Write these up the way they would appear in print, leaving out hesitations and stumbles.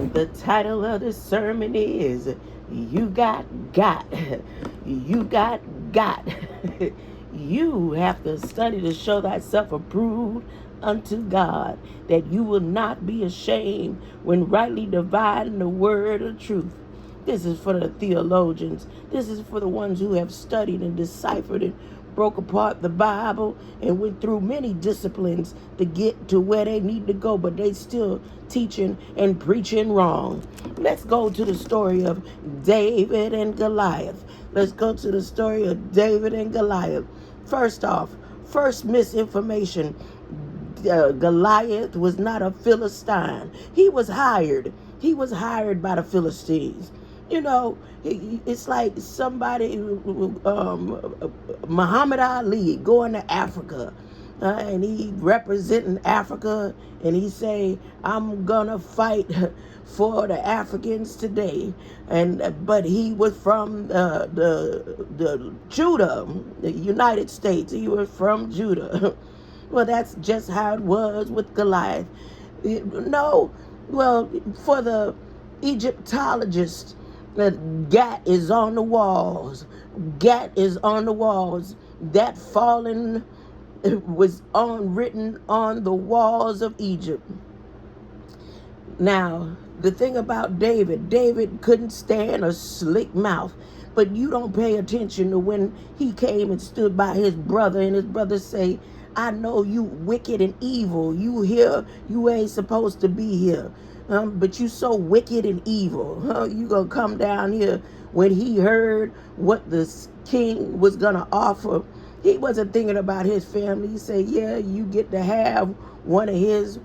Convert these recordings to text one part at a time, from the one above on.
The title of this sermon is You Got Got. You got got. You have to study to show thyself approved unto God, that you will not be ashamed when rightly dividing the word of truth. This is for the theologians. This is for the ones who have studied and deciphered and broke apart the Bible and went through many disciplines to get to where they need to go, but they still teaching and preaching wrong. Let's go to the story of David and Goliath. Let's go to the story of David and Goliath. First off, first misinformation. Goliath was not a Philistine. He was hired. He was hired by the Philistines. You know, it's like somebody, Muhammad Ali going to Africa, and he representing Africa, and he say, "I'm gonna fight for the Africans today," but he was from the Judah, the United States. He was from Judah. Well, that's just how it was with Goliath. No, well, for the Egyptologists, Gat is on the walls. Gat is on the walls. That fallen was written on the walls of Egypt. Now, the thing about David couldn't stand a slick mouth. But you don't pay attention to when he came and stood by his brother, and his brother say, "I know you wicked and evil. You here, you ain't supposed to be here. But you so wicked and evil. You gonna come down here." When he heard what the king was gonna offer, he wasn't thinking about his family. He said, "Yeah, you get to have one of his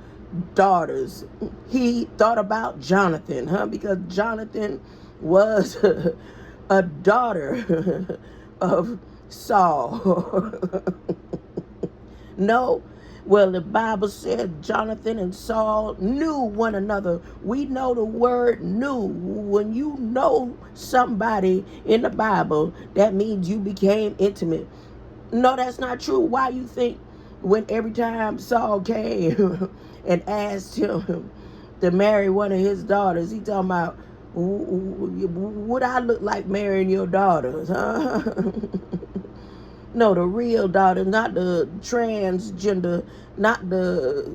daughters." He thought about Jonathan, because Jonathan was a daughter of Saul. No, well, the Bible said Jonathan and Saul knew one another. We know the word knew. When you know somebody in the Bible, that means you became intimate. No, that's not true. Why you think when every time Saul came and asked him to marry one of his daughters, he talking about, "Would I look like marrying your daughters, huh?" No, the real daughter, not the transgender, not the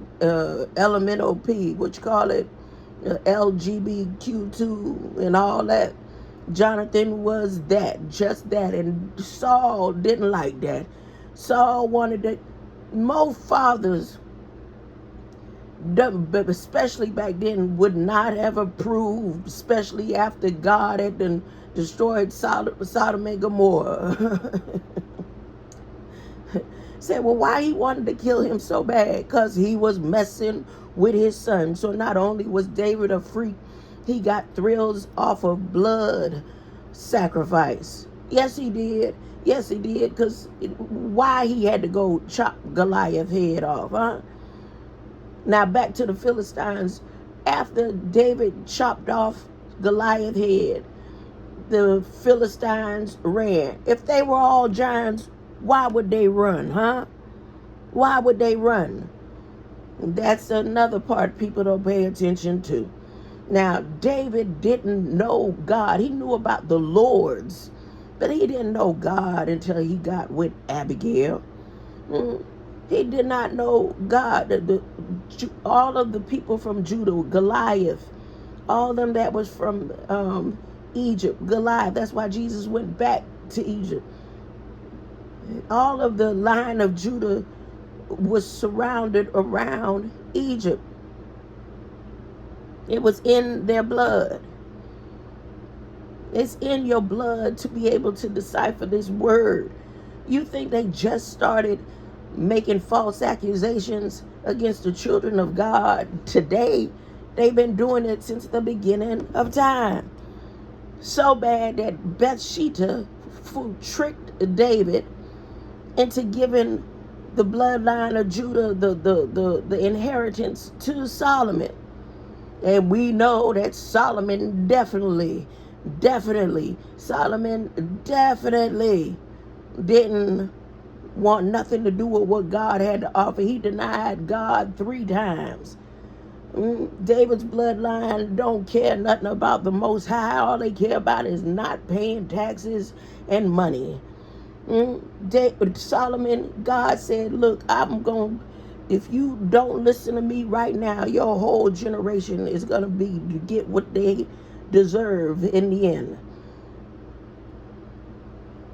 elemental P, what you call it, LGBTQ2 and all that. Jonathan was that, just that, and Saul didn't like that. Saul wanted that. Most fathers, but especially back then, would not have approved, especially after God had been destroyed Sodom and Gomorrah. Said, well, why he wanted to kill him so bad? Because he was messing with his son. So not only was David a freak, he got thrills off of blood sacrifice. Yes, he did. Yes, he did. Because why he had to go chop Goliath's head off, huh? Now back to the Philistines. After David chopped off Goliath's head, the Philistines ran. If they were all giants, why would they run, huh? Why would they run? That's another part people don't pay attention to. Now, David didn't know God. He knew about the lords, but he didn't know God until he got with Abigail. He did not know God. All of the people from Judah, Goliath, all of them that was from Egypt, Goliath. That's why Jesus went back to Egypt. All of the line of Judah was surrounded around Egypt. It was in their blood. It's in your blood to be able to decipher this word. You think they just started making false accusations against the children of God today? They've been doing it since the beginning of time. So bad that Bathsheba tricked David into giving the bloodline of Judah the inheritance to Solomon. And we know that Solomon definitely didn't want nothing to do with what God had to offer. He denied God 3 times. David's bloodline don't care nothing about the Most High. All they care about is not paying taxes and money. Solomon, God said, look, if you don't listen to me right now, your whole generation is going to get what they deserve in the end.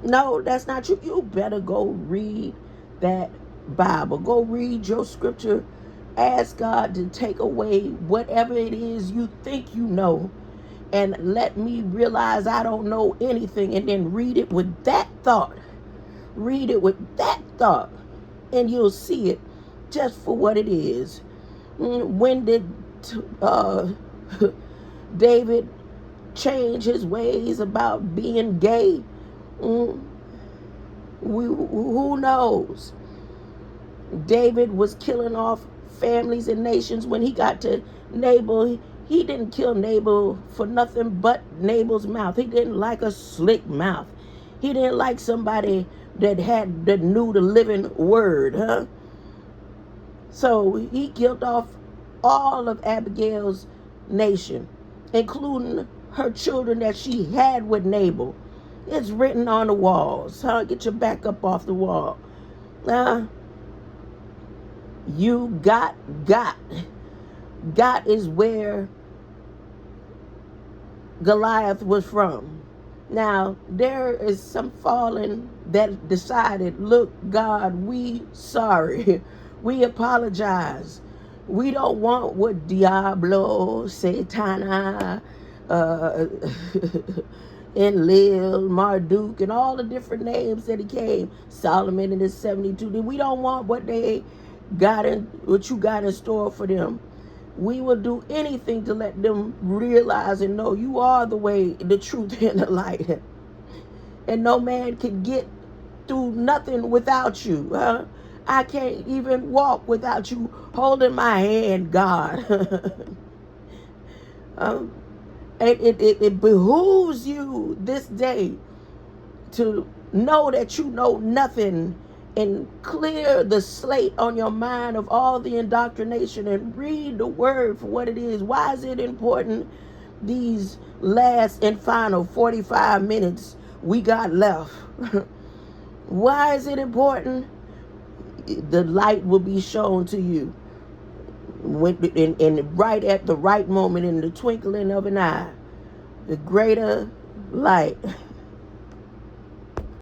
No, that's not true. You better go read that Bible. Go read your scripture. Ask God to take away whatever it is you think you know and let me realize I don't know anything, and then read it with that thought. Read it with that thought, and you'll see it just for what it is. When did David change his ways about being gay? Who knows? David was killing off families and nations. When he got to Nabal, he didn't kill Nabal for nothing but Nabal's mouth. He didn't like a slick mouth. He didn't like somebody that knew the living word, huh? So he killed off all of Abigail's nation, including her children that she had with Nabal. It's written on the walls, huh? Get your back up off the wall. You got. Got is where Goliath was from. Now, there is some fallen that decided, look, God, we sorry. We apologize. We don't want what Diablo, Satana, Enlil, Marduk, and all the different names that he came, Solomon and his 72. We don't want what you got in store for them. We will do anything to let them realize and know you are the way, the truth, and the light. And no man can get through nothing without you. I can't even walk without you holding my hand, God. It behooves you this day to know that you know nothing and clear the slate on your mind of all the indoctrination and read the word for what it is. Why is it important these last and final 45 minutes we got left? Why is it important? The light will be shown to you and right at the right moment, in the twinkling of an eye, the greater light